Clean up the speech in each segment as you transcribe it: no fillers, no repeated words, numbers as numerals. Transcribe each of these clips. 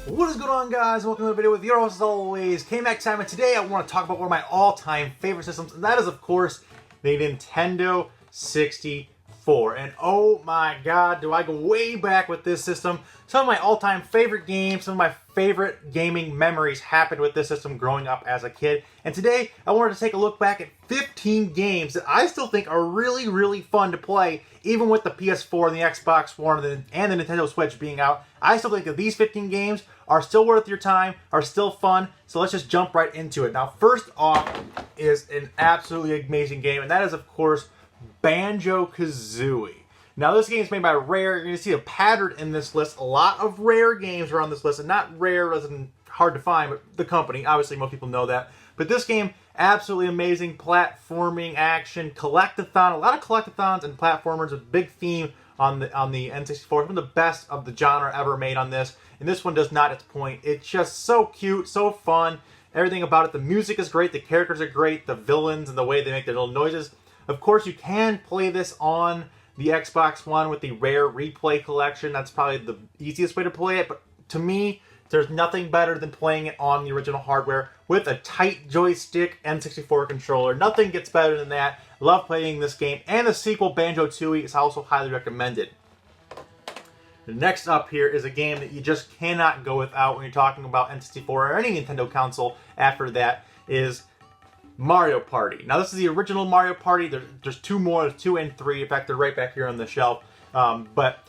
What is going on, guys? Welcome to the video with your host, as always, K-Max Time, and today I want to talk about one of my all-time favorite systems, and that is, of course, the Nintendo 64. And oh my god, do I go way back with this system. Some of my all-time favorite games, some of my favorite gaming memories happened with this system growing up as a kid. And today, I wanted to take a look back at 15 games that I still think are really, really fun to play, even with the PS4 and the Xbox One and the Nintendo Switch being out. I still think that these 15 games are still worth your time, are still fun, so let's just jump right into it. Now, first off is an absolutely amazing game, and that is, of course, Banjo Kazooie. Now, this game is made by Rare. You're going to see a pattern in this list. A lot of Rare games are on this list, and not Rare as in hard to find, but the company. Obviously, most people know that. But this game, absolutely amazing platforming action, collectathon, a lot of collectathons and platformers, a big theme on the N64. One of the best of the genre ever made on this, and this one does not disappoint. It's just so cute, so fun, everything about it. The music is great, the characters are great, the villains and the way they make their little noises. Of course, you can play this on the Xbox One with the Rare Replay Collection. That's probably the easiest way to play it, but to me, there's nothing better than playing it on the original hardware with a tight joystick N64 controller. Nothing gets better than that. Love playing this game, and the sequel, Banjo Kazooie, is also highly recommended. Next up here is a game that you just cannot go without when you're talking about N64 or any Nintendo console after that, is Mario Party. Now, this is the original Mario Party. There's two more, there's 2 and 3. In fact, they're right back here on the shelf. But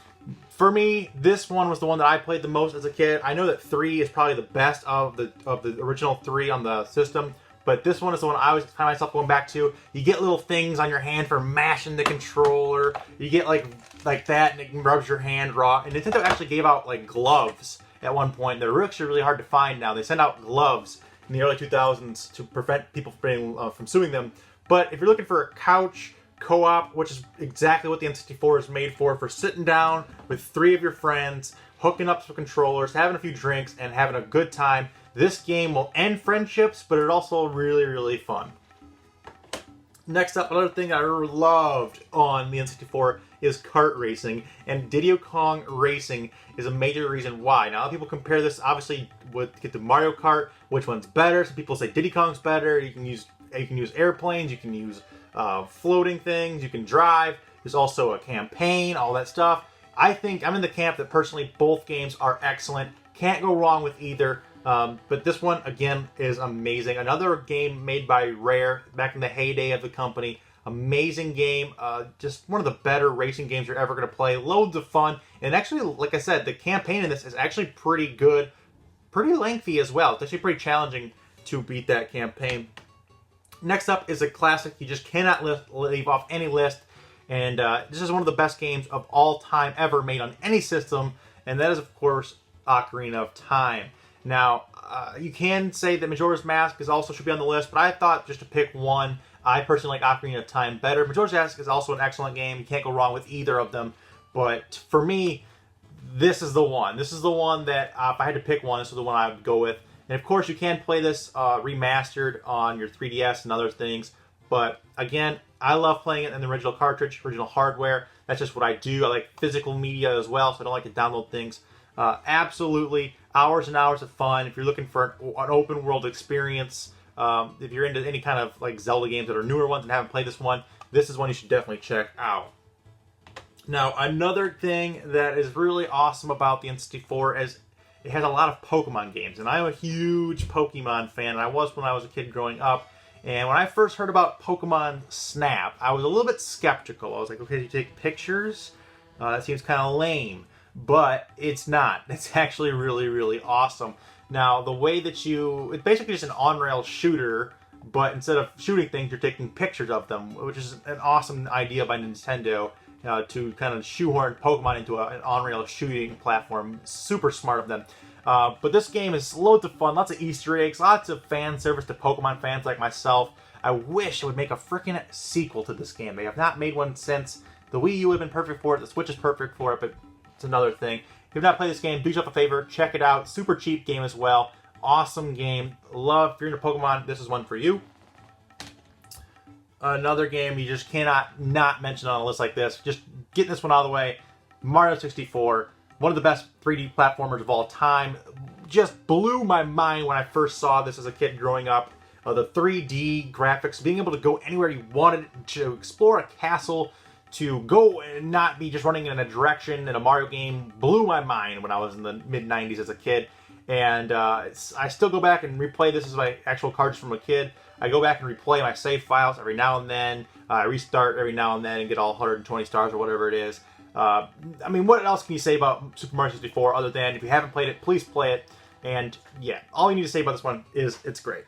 for me, this one was the one that I played the most as a kid. I know that 3 is probably the best of the original 3 on the system, but this one is the one I always find myself going back to. You get little things on your hand for mashing the controller. You get like that, and it rubs your hand raw. And Nintendo actually gave out like gloves at one point. They're actually really hard to find now. They send out gloves in the early 2000s to prevent people from suing them. But if you're looking for a couch co-op, which is exactly what the N64 is made for sitting down with 3 of your friends, hooking up some controllers, having a few drinks, and having a good time, this game will end friendships, but it's also really, really fun. Next up, another thing I loved on the N64 is kart racing, and Diddy Kong Racing is a major reason why. Now, people compare this, obviously, get to Mario Kart, which one's better. Some people say Diddy Kong's better. You can use airplanes, you can use floating things, you can drive. There's also a campaign, all that stuff. I think I'm in the camp that personally both games are excellent. Can't go wrong with either. But this one, again, is amazing. Another game made by Rare back in the heyday of the company. Amazing game. Just one of the better racing games you're ever going to play. Loads of fun. And actually, like I said, the campaign in this is actually pretty good. Pretty lengthy as well. It's actually pretty challenging to beat that campaign. Next up is a classic you just cannot leave off any list. And this is one of the best games of all time ever made on any system. And that is, of course, Ocarina of Time. Now, you can say that Majora's Mask also should be on the list, but I thought just to pick one, I personally like Ocarina of Time better. Majora's Mask is also an excellent game. You can't go wrong with either of them. But for me, this is the one. This is the one that, if I had to pick one, this is the one I would go with. And of course, you can play this remastered on your 3DS and other things. But again, I love playing it in the original cartridge, original hardware. That's just what I do. I like physical media as well, so I don't like to download things. Absolutely, hours and hours of fun. If you're looking for an open world experience, if you're into any kind of like Zelda games that are newer ones and haven't played this one, this is one you should definitely check out. Now, another thing that is really awesome about the N64 is it has a lot of Pokemon games, and I'm a huge Pokemon fan, and I was when I was a kid growing up. And when I first heard about Pokemon Snap, I was a little bit skeptical. I was like, okay, you take pictures? That seems kind of lame. But it's not. It's actually really, really awesome. Now, the way that it's basically just an on-rail shooter, but instead of shooting things, you're taking pictures of them, which is an awesome idea by Nintendo to kind of shoehorn Pokemon into an on-rail shooting platform. Super smart of them. But this game is loads of fun, lots of Easter eggs, lots of fan service to Pokemon fans like myself. I wish it would make a freaking sequel to this game. They have not made one since. The Wii U would have been perfect for it, the Switch is perfect for it, but it's another thing. If you've not played this game, do yourself a favor, check it out. Super cheap game as well. Awesome game. If you're into Pokemon, this is one for you. Another game you just cannot not mention on a list like this. Just getting this one out of the way. Mario 64. One of the best 3D platformers of all time. just blew my mind when I first saw this as a kid growing up. The 3D graphics, being able to go anywhere you wanted, to explore a castle, to go and not be just running in a direction in a Mario game, blew my mind when I was in the mid-90s as a kid. And I still go back and replay this as my actual cards from a kid. I go back and replay my save files every now and then. I restart every now and then and get all 120 stars or whatever it is. I mean, what else can you say about Super Mario 64 other than if you haven't played it, please play it. And yeah, all you need to say about this one is it's great.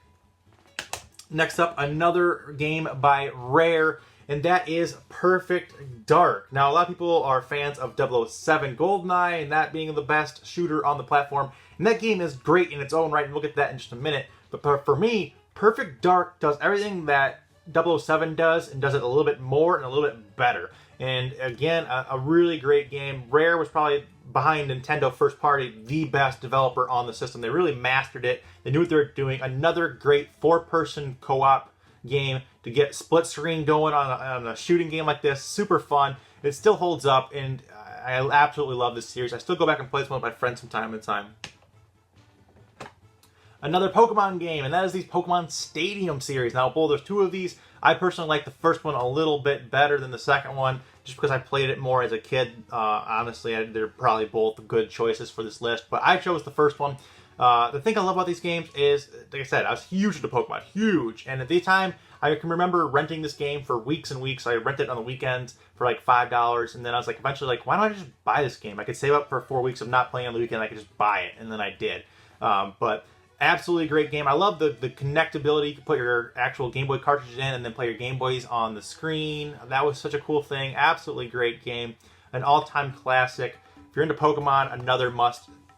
Next up, another game by Rare, and that is Perfect Dark. Now, a lot of people are fans of 007 GoldenEye, and that being the best shooter on the platform. And that game is great in its own right, and we'll get to that in just a minute. But for me, Perfect Dark does everything that 007 does, and does it a little bit more and a little bit better. And again, a really great game. Rare was probably, behind Nintendo first party, the best developer on the system. They really mastered it. They knew what they were doing. Another great four-person co-op game to get split screen going on a shooting game like this. Super fun. It still holds up, and I absolutely love this series. I still go back and play this one with my friends from time to time. Another Pokemon game, and that is the Pokemon Stadium series. Now, both there's two of these. I personally like the first one a little bit better than the second one, just because I played it more as a kid. Honestly, they're probably both good choices for this list, but I chose the first one. The thing I love about these games is, like I said, I was huge into Pokemon, huge. And at the time, I can remember renting this game for weeks and weeks. I rented it on the weekends for like $5, and then I was like, eventually, like, why don't I just buy this game? I could save up for 4 weeks of not playing on the weekend. I could just buy it, and then I did. But absolutely great game. I love the connectability. You can put your actual Game Boy cartridge in and then play your Game Boys on the screen. That was such a cool thing. Absolutely great game. An all-time classic. If you're into Pokemon, another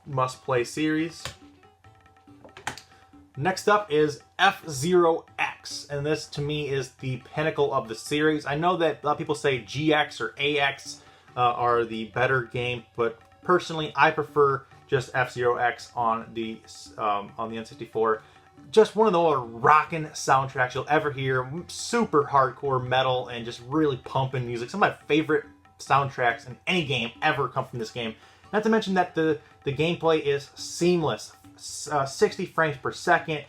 must-play series. Next up is FZero X, and this to me is the pinnacle of the series. I know that a lot of people say GX or AX are the better game, but personally I prefer just FZero X on the N64. Just one of the more rockin' soundtracks you'll ever hear. Super hardcore metal and just really pumping music. Some of my favorite soundtracks in any game ever come from this game. Not to mention that the gameplay is seamless. 60 frames per second.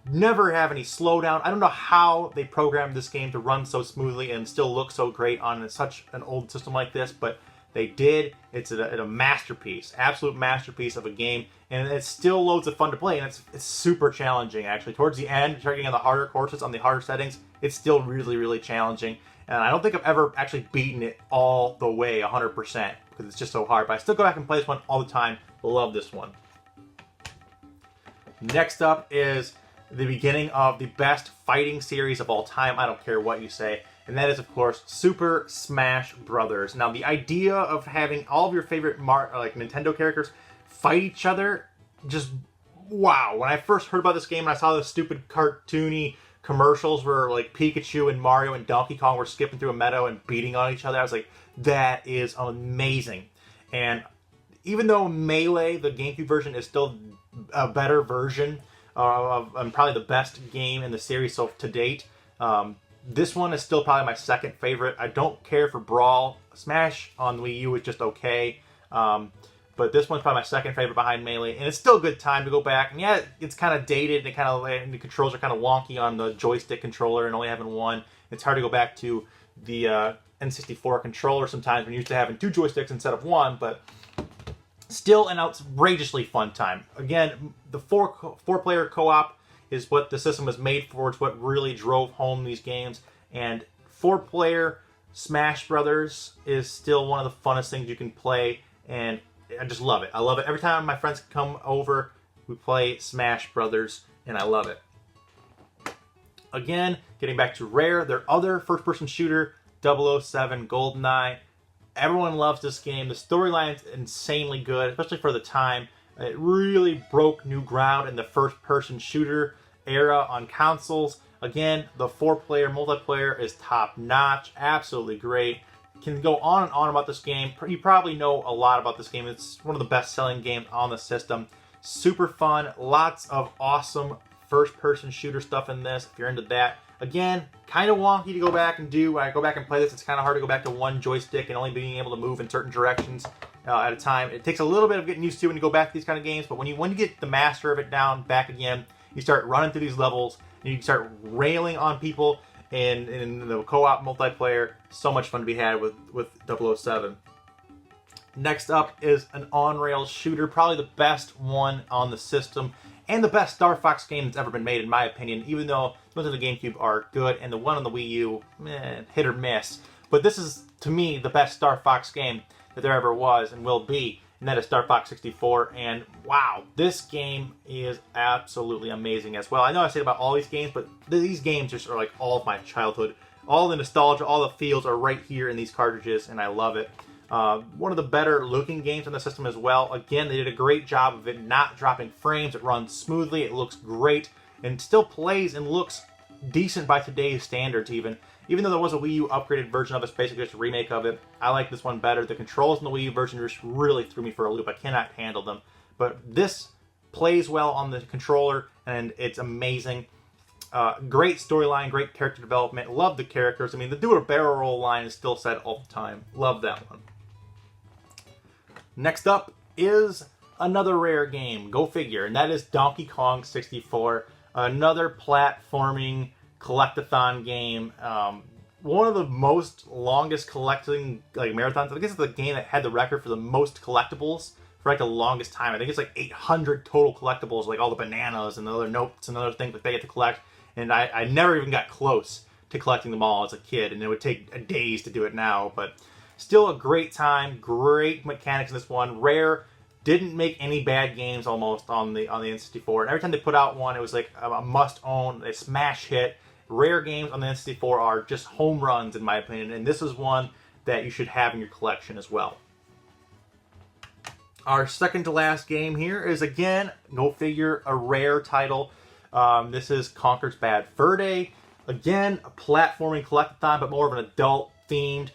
Never have any slowdown. I don't know how they programmed this game to run so smoothly and still look so great on such an old system like this, but they did. It's a masterpiece, absolute masterpiece of a game, and it's still loads of fun to play, and it's super challenging, actually. Towards the end, starting on the harder courses, on the harder settings, it's still really, really challenging, and I don't think I've ever actually beaten it all the way, 100%, because it's just so hard, but I still go back and play this one all the time. Love this one. Next up is the beginning of the best fighting series of all time. I don't care what you say. And that is, of course, Super Smash Brothers. Now, the idea of having all of your favorite Nintendo characters fight each other, just wow. When I first heard about this game and I saw the stupid cartoony commercials where like Pikachu and Mario and Donkey Kong were skipping through a meadow and beating on each other, I was like, that is amazing. And even though Melee, the GameCube version, is still a better version and probably the best game in the series so to date, this one is still probably my second favorite. I don't care for Brawl. Smash on Wii U is just okay. But this one's probably my second favorite behind Melee. And it's still a good time to go back. And yeah, it's kind of dated. And the controls are kind of wonky on the joystick controller and only having one. It's hard to go back to the N64 controller sometimes when you're used to having 2 joysticks instead of 1. But still an outrageously fun time. Again, the four-player co-op is what the system was made for. It's what really drove home these games. And 4-player Smash Brothers is still one of the funnest things you can play. And I just love it. I love it. Every time my friends come over, we play Smash Brothers, and I love it. Again, getting back to Rare, their other first-person shooter, 007 GoldenEye. Everyone loves this game. The storyline's insanely good, especially for the time. It really broke new ground in the first-person shooter era on consoles. Again, the 4-player multiplayer is top-notch, absolutely great. Can go on and on about this game. You probably know a lot about this game. It's one of the best-selling games on the system. Super fun, lots of awesome first-person shooter stuff in this, if you're into that. Again, kind of wonky to go back and do. When I go back and play this, it's kind of hard to go back to one joystick and only being able to move in certain directions. at a time. It takes a little bit of getting used to when you go back to these kind of games, but when you get the master of it down back again, you start running through these levels, and you start railing on people in the co-op multiplayer. So much fun to be had with 007. Next up is an on-rails shooter, probably the best one on the system, and the best Star Fox game that's ever been made, in my opinion, even though most of the GameCube are good, and the one on the Wii U, hit or miss. But this is, to me, the best Star Fox game that there ever was and will be, and that is Star Fox 64, and wow, this game is absolutely amazing as well. I know I say about all these games, but these games just are like all of my childhood. All the nostalgia, all the feels are right here in these cartridges, and I love it. One of the better looking games on the system as well. Again, they did a great job of it not dropping frames. It runs smoothly, it looks great, and still plays and looks decent by today's standards even. Even though there was a Wii U upgraded version of it, it's basically just a remake of it, I like this one better. The controls in the Wii U version just really threw me for a loop. I cannot handle them. But this plays well on the controller, and it's amazing. Great storyline, great character development. Love the characters. I mean, the do a barrel roll line is still said all the time. Love that one. Next up is another rare game, go figure, and that is Donkey Kong 64. Another platforming collectathon game. One of the most longest collecting marathons. I guess it's the game that had the record for the most collectibles for like the longest time. I think it's like 800 total collectibles, like all the bananas and the other notes and other things that they get to collect. And I never even got close to collecting them all as a kid, and it would take days to do it now, but still a great time, great mechanics in this one. Rare didn't make any bad games almost on the N64. And every time they put out one, it was like a must-own, a smash hit. Rare games on the N64 are just home runs, in my opinion, and this is one that you should have in your collection as well. Our second to last game here is, again, go figure, a rare title. This is Conkers Bad Fur Day. Again, a platforming collectathon, but more of an adult-themed.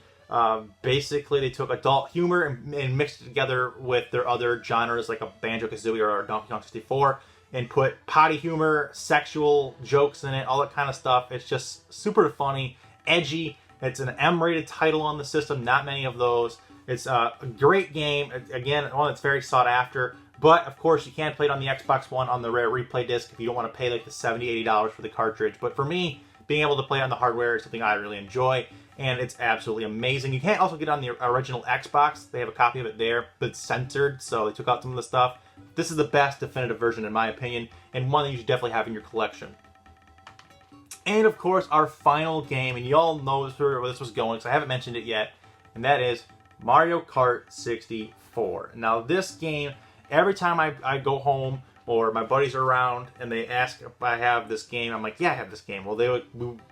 Basically, they took adult humor and mixed it together with their other genres, like a Banjo Kazooie or Donkey Kong 64, and put potty humor, sexual jokes in it, all that kind of stuff. It's just super funny, edgy. It's an M-rated title on the system, not many of those. It's a great game. Again, one that's very sought after. But, of course, you can play it on the Xbox One on the Rare Replay disc if you don't want to pay like the $70, $80 for the cartridge. But for me, being able to play on the hardware is something I really enjoy, and it's absolutely amazing. You can't also get it on the original Xbox. They have a copy of it there, but it's censored, so they took out some of the stuff. This is the best definitive version, in my opinion, and one that you should definitely have in your collection. And, of course, our final game, and you all know where this was going, because I haven't mentioned it yet, and that is Mario Kart 64. Now, this game, every time I go home or my buddies are around and they ask if I have this game, I'm like, yeah, I have this game. Well,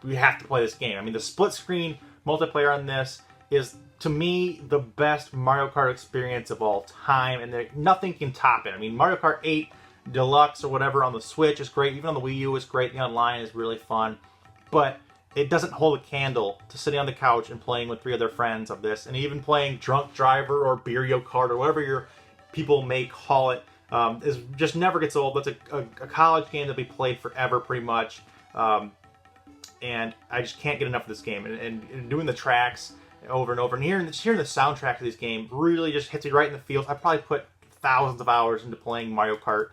we have to play this game. I mean, the split screen multiplayer on this is, to me, the best Mario Kart experience of all time, and nothing can top it. I mean, Mario Kart 8 Deluxe or whatever on the Switch is great. Even on the Wii U is great. The online is really fun. But it doesn't hold a candle to sitting on the couch and playing with 3 other friends of this, and even playing Drunk Driver or Mario Kart or whatever your people may call it. Is just never gets old. That's a college game that we played forever, pretty much. And I just can't get enough of this game. And doing the tracks over and over, and hearing the soundtrack of this game really just hits me right in the feels. I probably put thousands of hours into playing Mario Kart.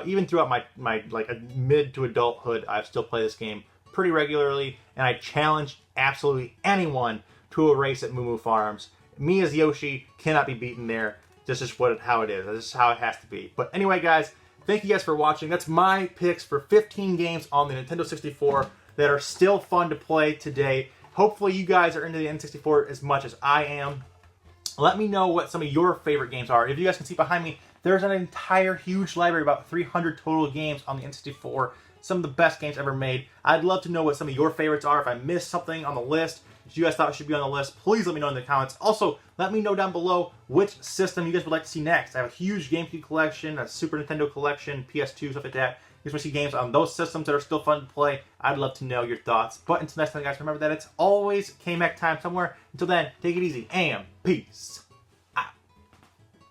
Even throughout my like mid to adulthood, I've still played this game pretty regularly, and I challenge absolutely anyone to a race at Moo Moo Farms. Me as Yoshi cannot be beaten there. This is how it is. This is how it has to be. But anyway, guys, thank you guys for watching. That's my picks for 15 games on the Nintendo 64 that are still fun to play today. Hopefully you guys are into the N64 as much as I am. Let me know what some of your favorite games are. If you guys can see behind me, there's an entire huge library, about 300 total games on the N64. Some of the best games ever made. I'd love to know what some of your favorites are. If I missed something on the list that you guys thought should be on the list, please let me know in the comments. Also, let me know down below which system you guys would like to see next. I have a huge GameCube collection, a Super Nintendo collection, PS2, stuff like that. You guys want to see games on those systems that are still fun to play? I'd love to know your thoughts. But until next time, guys, remember that it's always KMAC time somewhere. Until then, take it easy and peace out.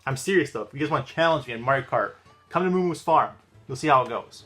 I'm serious, though. If you guys want to challenge me in Mario Kart, come to Moo Moo's Farm. You'll see how it goes.